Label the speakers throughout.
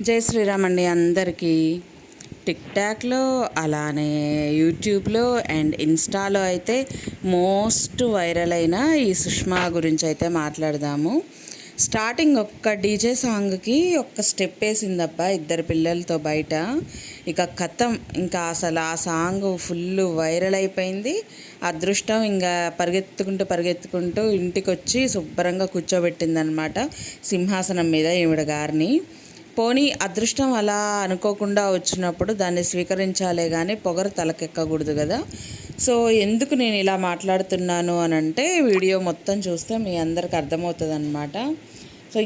Speaker 1: జై శ్రీరామ్ అండి అందరికీ. టిక్టాక్లో అలానే యూట్యూబ్లో అండ్ ఇన్స్టాలో అయితే మోస్ట్ వైరల్ అయిన ఈ సుష్మా గురించి అయితే మాట్లాడదాము. స్టార్టింగ్ ఒక్క డీజే సాంగ్కి ఒక్క స్టెప్ వేసిందబ్బా ఇద్దరు పిల్లలతో బయట. ఇక కథం ఇంకా అసలు ఆ సాంగ్ ఫుల్ వైరల్ అయిపోయింది. అదృష్టం ఇంకా పరిగెత్తుకుంటూ ఇంటికి వచ్చి శుభ్రంగా కూర్చోబెట్టిందనమాట సింహాసనం మీద ఈవిడ గారిని. పోనీ అదృష్టం అలా అనుకోకుండా వచ్చినప్పుడు దాన్ని స్వీకరించాలే కానీ పొగరు తలకెక్కకూడదు కదా. సో ఎందుకు నేను ఇలా మాట్లాడుతున్నాను అని అంటే వీడియో మొత్తం చూస్తే మీ అందరికి అర్థమవుతుంది అనమాట. సో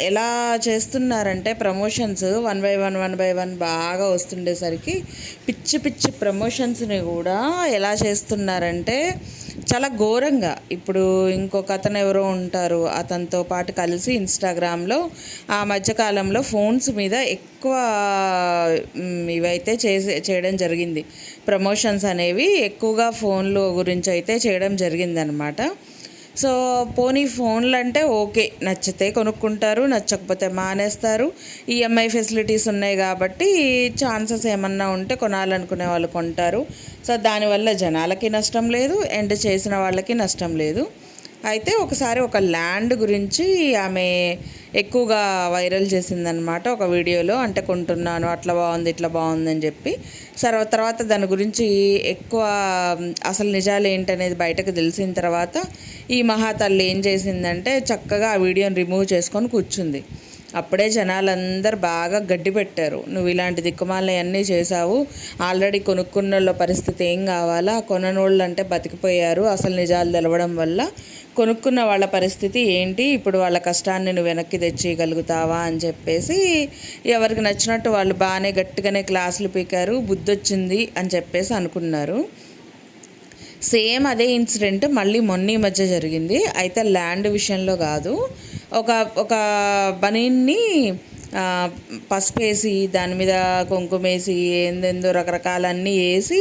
Speaker 1: ఎలా చేస్తున్నారంటే ప్రమోషన్స్ వన్ బై వన్ బాగా వస్తుండేసరికి పిచ్చి ప్రమోషన్స్ని కూడా ఎలా చేస్తున్నారంటే చాలా ఘోరంగా. ఇప్పుడు ఇంకొక అతను ఎవరో ఉంటారు, అతనితో పాటు కలిసి ఇన్స్టాగ్రామ్లో ఆ మధ్యకాలంలో ఫోన్స్ మీద ఎక్కువ ఇవైతే చేయడం జరిగింది. ప్రమోషన్స్ అనేవి ఎక్కువగా ఫోన్లు గురించి అయితే చేయడం జరిగిందనమాట. సో పోనీ ఫోన్లు అంటే ఓకే, నచ్చితే కొనుక్కుంటారు, నచ్చకపోతే మానేస్తారు. ఈఎంఐ ఫెసిలిటీస్ ఉన్నాయి కాబట్టి ఛాన్సెస్ ఏమన్నా ఉంటే కొనాలనుకునే వాళ్ళు కొంటారు. సో దానివల్ల జనాలకి నష్టం లేదు అండ్ చేసిన వాళ్ళకి నష్టం లేదు. అయితే ఒకసారి ఒక ల్యాండ్ గురించి ఆమె ఎక్కువగా వైరల్ చేసిందనమాట ఒక వీడియోలో. అంటే కొంటున్నాను, అట్లా బాగుంది ఇట్లా బాగుందని చెప్పి తర్వాత దాని గురించి ఎక్కువ అసలు నిజాలు ఏంటనేది బయటకు తెలిసిన తర్వాత ఈ మహాతల్లి ఏం చేసిందంటే చక్కగా ఆ వీడియోని రిమూవ్ చేసుకొని కూర్చుంది. అప్పుడే జనాలందరూ బాగా గడ్డి పెట్టారు. నువ్వు ఇలాంటి దిక్కుమాలన్నీ చేసావు, ఆల్రెడీ కొనుక్కున్న పరిస్థితి ఏం కావాలా, కొననోళ్ళు అంటే బతికిపోయారు, అసలు నిజాలు తెలవడం వల్ల కొనుక్కున్న వాళ్ళ పరిస్థితి ఏంటి, ఇప్పుడు వాళ్ళ కష్టాన్ని నువ్వు వెనక్కి తెచ్చేయగలుగుతావా అని చెప్పేసి ఎవరికి నచ్చినట్టు వాళ్ళు బాగానే గట్టిగానే క్లాసులు పీకారు. బుద్ధి వచ్చింది అని చెప్పేసి అనుకున్నారు. సేమ్ అదే ఇన్సిడెంట్ మళ్ళీ మొన్న మధ్య జరిగింది. అయితే ల్యాండ్ విషయంలో కాదు, ఒక బనీన్ని పసుపేసి దాని మీద కుంకుమేసి ఏందేందో రకరకాలన్నీ వేసి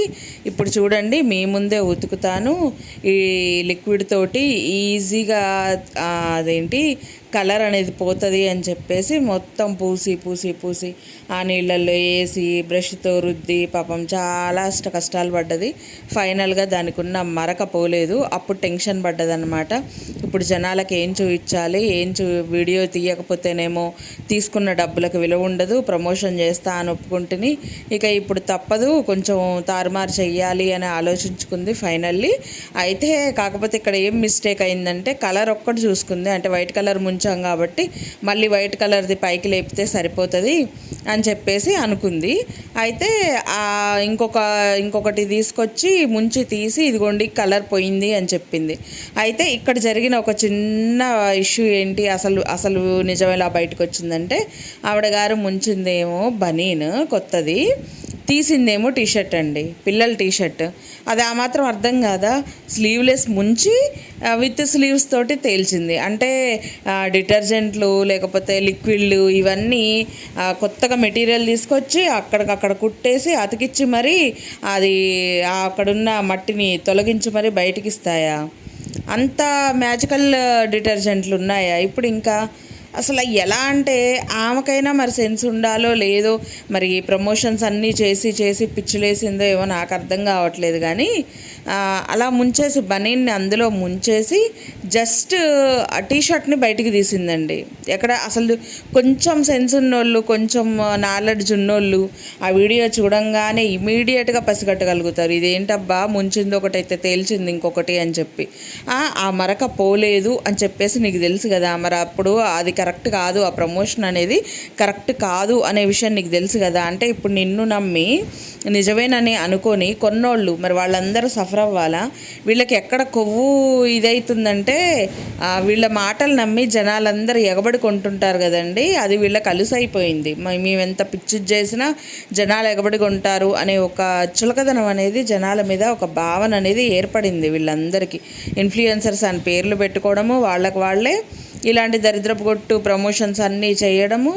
Speaker 1: ఇప్పుడు చూడండి మీ ముందే ఉతుకుతాను ఈ లిక్విడ్ తోటి ఈజీగా అదేంటి కలర్ అనేది పోతుంది అని చెప్పేసి మొత్తం పూసి ఆ నీళ్ళల్లో వేసి బ్రష్తో రుద్ది పాపం చాలా కష్టాలు పడ్డది. ఫైనల్గా దానికి ఉన్న మరక పోలేదు. అప్పుడు టెన్షన్ పడ్డదన్నమాట. ఇప్పుడు జనాలకు ఏం చూపించాలి, వీడియో తీయకపోతేనేమో తీసుకున్న డబ్బులకు విలువ ఉండదు, ప్రమోషన్ చేస్తా అని ఒప్పుకుంటుని ఇక ఇప్పుడు తప్పదు, కొంచెం తారుమారు చెయ్యాలి అని ఆలోచించుకుంది ఫైనల్లీ. అయితే కాకపోతే ఇక్కడ ఏం మిస్టేక్ అయిందంటే కలర్ ఒక్కటి చూసుకుంది. అంటే వైట్ కలర్ ముంచాం కాబట్టి మళ్ళీ వైట్ కలర్ది పైకి లేపితే సరిపోతుంది అని చెప్పేసి అనుకుంది. అయితే ఇంకొకటి తీసుకొచ్చి ముంచి తీసి ఇదిగోండి కలర్ పోయింది అని చెప్పింది. అయితే ఇక్కడ జరిగిన ఒక చిన్న ఇష్యూ ఏంటి, అసలు నిజం ఎలా బయటకు వచ్చిందంటే ఆవిడ గారు ముంచిందేమో బనీన్ కొత్తది, తీసిందేమో టీషర్ట్ అండి, పిల్లల టీషర్ట్. అది ఆ మాత్రం అర్థం కాదా, స్లీవ్లెస్ ముంచి విత్ స్లీవ్స్ తోటి తేల్చింది. అంటే డిటర్జెంట్లు లేకపోతే లిక్విడ్లు ఇవన్నీ కొత్తగా మెటీరియల్ తీసుకొచ్చి అక్కడికక్కడ కుట్టేసి అతికిచ్చి మరీ అది అక్కడున్న మట్టిని తొలగించి మరీ బయటికి ఇస్తాయా? అంత మ్యాజికల్ డిటర్జెంట్లు ఉన్నాయా ఇప్పుడు? ఇంకా అసలు ఎలా అంటే ఆమెకైనా మరి సెన్స్ ఉండాలో లేదో, మరి ప్రమోషన్స్ అన్నీ చేసి పిచ్చిలేసిందో ఏమో నాకు అర్థం కావట్లేదు. కానీ అలా ముంచేసి బనీన్ని అందులో ముంచేసి జస్ట్ ఆ టీషర్ట్ని బయటికి తీసిందండి. ఎక్కడ అసలు కొంచెం సెన్స్ ఉన్నోళ్ళు, కొంచెం నాలెడ్జ్ ఉన్నోళ్ళు ఆ వీడియో చూడంగానే ఇమీడియట్గా పసిగట్టగలుగుతారు ఇదేంటబ్బా ముంచింది ఒకటైతే తేల్చింది ఇంకొకటి అని చెప్పి. ఆ మరక పోలేదు అని చెప్పేసి నీకు తెలుసు కదా, మరి అప్పుడు అది కరెక్ట్ కాదు, ఆ ప్రమోషన్ అనేది కరెక్ట్ కాదు అనే విషయం నీకు తెలుసు కదా. అంటే ఇప్పుడు నిన్ను నమ్మి నిజమేనని అనుకొని కొన్నోళ్ళు మరి వాళ్ళందరూ సఫర్ అవ్వాలా? వీళ్ళకి ఎక్కడ కొవ్వు ఇదవుతుందంటే వీళ్ళ మాటలు నమ్మి జనాలందరూ ఎగబడి కొంటుంటారు కదండి, అది వీళ్ళకి అలుసైపోయింది. మేమెంత పిచ్చి చేసినా జనాలు ఎగబడి కొంటారు అనే ఒక చులకదనం అనేది జనాల మీద ఒక భావన అనేది ఏర్పడింది వీళ్ళందరికీ. ఇన్ఫ్లుయెన్సర్స్ అని పేర్లు పెట్టుకోవడము, వాళ్ళకి వాళ్ళే ఇలాంటి దరిద్రపు కొట్టు ప్రమోషన్స్ అన్నీ చేయడము,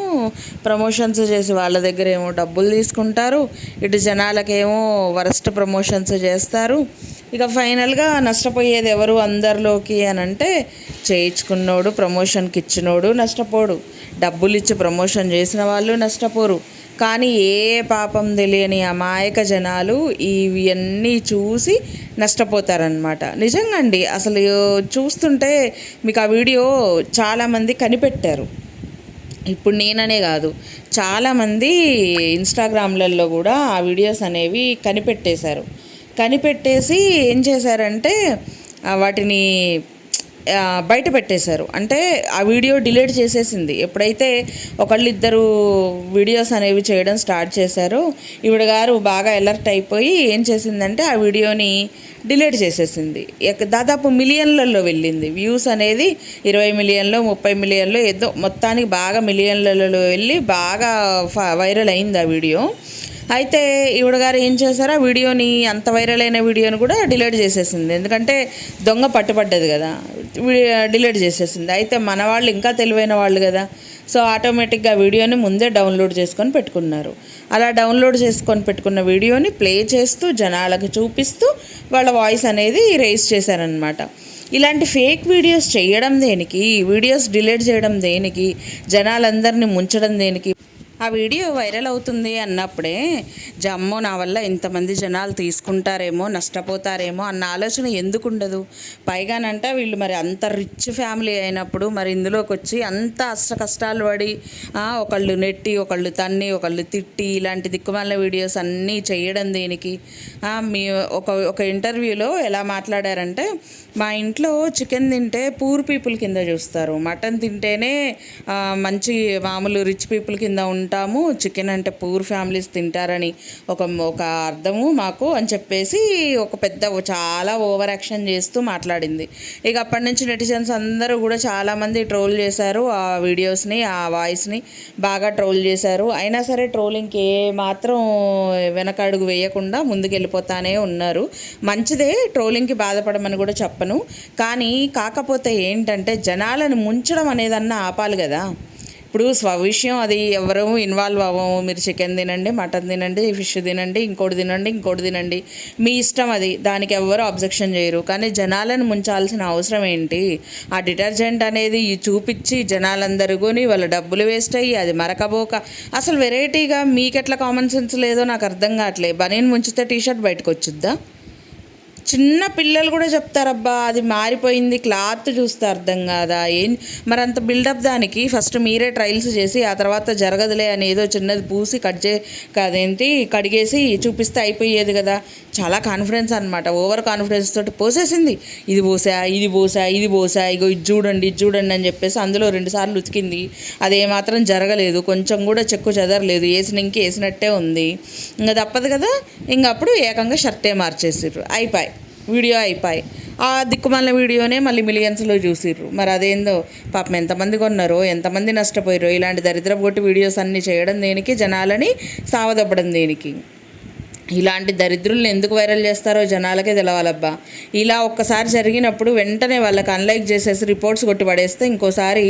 Speaker 1: ప్రమోషన్స్ చేసి వాళ్ళ దగ్గర ఏమో డబ్బులు తీసుకుంటారు, ఇటు జనాలకేమో వరస్ట్ ప్రమోషన్స్ చేస్తారు. ఇక ఫైనల్గా నష్టపోయేది ఎవరు అందరిలోకి అని అంటే, చేయించుకున్నోడు, ప్రమోషన్కి ఇచ్చినోడు నష్టపోడు, డబ్బులు ఇచ్చి ప్రమోషన్ చేసిన వాళ్ళు నష్టపోరు. కానీ ఏ పాపం తెలియని అమాయక జనాలు ఇవన్నీ చూసి నష్టపోతారనమాట. నిజంగా అండి, అసలు చూస్తుంటే మీకు ఆ వీడియో చాలామంది కనిపెట్టారు. ఇప్పుడు నేననే కాదు, చాలామంది ఇన్స్టాగ్రామ్లలో కూడా ఆ వీడియోస్ అనేవి కనిపెట్టేసి ఏం చేశారంటే వాటిని బయట పెట్టేశారు. అంటే ఆ వీడియో డిలీట్ చేసేసింది. ఎప్పుడైతే ఒకళ్ళిద్దరు వీడియోస్ అనేవి చేయడం స్టార్ట్ చేశారో, ఈవిడ గారు బాగా అలర్ట్ అయిపోయి ఏం చేసిందంటే ఆ వీడియోని డిలీట్ చేసేసింది. దాదాపు మిలియన్లలో వెళ్ళింది వ్యూస్ అనేది, 20 మిలియన్లో 30 మిలియన్లో ఏదో మొత్తానికి బాగా మిలియన్లలో వెళ్ళి బాగా వైరల్ అయింది ఆ వీడియో. అయితే ఈవిడ గారు ఏం చేశారు, ఆ వీడియోని, అంత వైరల్ అయిన వీడియోని కూడా డిలీట్ చేసేసింది. ఎందుకంటే దొంగ పట్టుబడ్డది కదా, డిలీట్ చేసేసింది. అయితే మన వాళ్ళు ఇంకా తెలివైన వాళ్ళు కదా, సో ఆటోమేటిక్గా వీడియోని ముందే డౌన్లోడ్ చేసుకొని పెట్టుకున్నారు. అలా డౌన్లోడ్ చేసుకొని పెట్టుకున్న వీడియోని ప్లే చేస్తూ జనాలకు చూపిస్తూ వాళ్ళ వాయిస్ అనేది రేస్ చేశారనమాట. ఇలాంటి ఫేక్ వీడియోస్ చేయడం దేనికి, వీడియోస్ డిలీట్ చేయడం దేనికి, జనాలందరినీ ముంచడం దేనికి? ఆ వీడియో వైరల్ అవుతుంది అన్నప్పుడే జమ్మో నా వల్ల ఇంతమంది జనాలు తీసుకుంటారేమో, నష్టపోతారేమో అన్న ఆలోచన ఎందుకు ఉండదు? పైగానంట వీళ్ళు మరి అంత రిచ్ ఫ్యామిలీ అయినప్పుడు మరి ఇందులోకి వచ్చి అంత అష్ట కష్టాలు పడి ఒకళ్ళు నెట్టి, ఒకళ్ళు తన్ని, ఒకళ్ళు తిట్టి ఇలాంటి దిక్కుమాల వీడియోస్ అన్నీ చేయడం దేనికి? మీ ఒక ఇంటర్వ్యూలో ఎలా మాట్లాడారంటే, మా ఇంట్లో చికెన్ తింటే పూర్ పీపుల్ కింద చూస్తారు, మటన్ తింటేనే మంచి మామూలు రిచ్ పీపుల్ కింద ఉంటాము, చికెన్ అంటే పూర్ ఫ్యామిలీస్ తింటారని ఒక అర్థము మాకు అని చెప్పేసి ఒక పెద్ద చాలా ఓవర్ యాక్షన్ చేస్తూ మాట్లాడింది. ఇక అప్పటి నుంచి నెటిజన్స్ అందరూ కూడా చాలామంది ట్రోల్ చేశారు. ఆ వీడియోస్ని, ఆ వాయిస్ని బాగా ట్రోల్ చేశారు. అయినా సరే ట్రోలింగ్కి ఏ మాత్రం వెనకడుగు వేయకుండా ముందుకెళ్ళిపోతానే ఉన్నారు. మంచిదే, ట్రోలింగ్కి బాధపడమని కూడా చెప్పను. కానీ కాకపోతే ఏంటంటే జనాలను ముంచడం అనేదన్నా ఆపాలి కదా. ఇప్పుడు స్వవిషయం అది ఎవరు ఇన్వాల్వ్ అవ్వము. మీరు చికెన్ తినండి, మటన్ తినండి, ఫిష్ తినండి, ఇంకోటి తినండి, మీ ఇష్టం అది, దానికి ఎవరు అబ్జెక్షన్ చేయరు. కానీ జనాలను ముంచాల్సిన అవసరం ఏంటి? ఆ డిటర్జెంట్ అనేది చూపించి జనాలందరూ కొని వాళ్ళ డబ్బులు వేస్ట్ అయ్యి అది మరకబోక, అసలు వెరైటీగా మీకెట్లా కామన్ సెన్స్ లేదో నాకు అర్థం కావట్లేదు. బనీన్ ముంచితే టీషర్ట్ బయటకు వచ్చుద్దా? చిన్న పిల్లలు కూడా చెప్తారబ్బా అది మారిపోయింది, క్లాత్ చూస్తే అర్థం కాదా? మరి అంత బిల్డప్ దానికి ఫస్ట్ మీరే ట్రయల్స్ చేసి ఆ తర్వాత జరగదులే అని ఏదో చిన్నది పూసి కడిగేసి చూపిస్తే అయిపోయేది కదా. చాలా కాన్ఫిడెన్స్ అనమాట, ఓవర్ కాన్ఫిడెన్స్ తోటి పోసేసింది. ఇది పోసా ఇగో ఇది చూడండి అని చెప్పేసి అందులో 2 సార్లు ఉతికింది. అదేమాత్రం జరగలేదు, కొంచెం కూడా చెక్కు చెదరలేదు, వేసినట్టే ఉంది. ఇంకా తప్పదు కదా. అప్పుడు ఏకంగా షర్టే మార్చేసిర్రు, వీడియో అయిపోయి ఆ దిక్కుమాల వీడియోనే మళ్ళీ మిలియన్స్లో చూసిర్రు. మరి అదేందో పాపం ఎంతమంది కొన్నారో, ఎంతమంది నష్టపోయారో. ఇలాంటి దరిద్రపు కొట్టి వీడియోస్ అన్నీ చేయడం దేనికి, జనాలని సావదొబ్బడం దేనికి? ఇలాంటి దరిద్రులను ఎందుకు వైరల్ చేస్తారో జనాలకే తెలవాలబ్బా. ఇలా ఒక్కసారి జరిగినప్పుడు వెంటనే వాళ్ళకి అన్లైక్ చేసేసి రిపోర్ట్స్ కొట్టి పడేస్తే ఇంకోసారి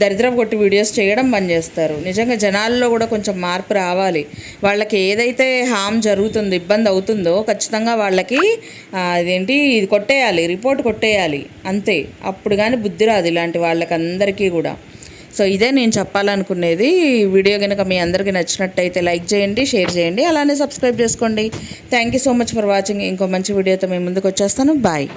Speaker 1: దరిద్రపు కొట్టి వీడియోస్ చేయడం బంద్ చేస్తారు. నిజంగా జనాల్లో కూడా కొంచెం మార్పు రావాలి. వాళ్ళకి ఏదైతే హామ్ జరుగుతుందో, ఇబ్బంది అవుతుందో ఖచ్చితంగా వాళ్ళకి ఇది రిపోర్ట్ కొట్టేయాలి అంతే. అప్పుడు కానీ బుద్ధి రాదు ఇలాంటి వాళ్ళకి అందరికీ కూడా. సో ఇదే నేను చెప్పాలనుకునేది. వీడియో కనుక మీ అందరికీ నచ్చినట్టయితే లైక్ చేయండి, షేర్ చేయండి, అలానే సబ్స్క్రైబ్ చేసుకోండి. Thank you so much for watching. ఇంకో మంచి వీడియోతో మేము ముందుకు వచ్చేస్తాను. బాయ్.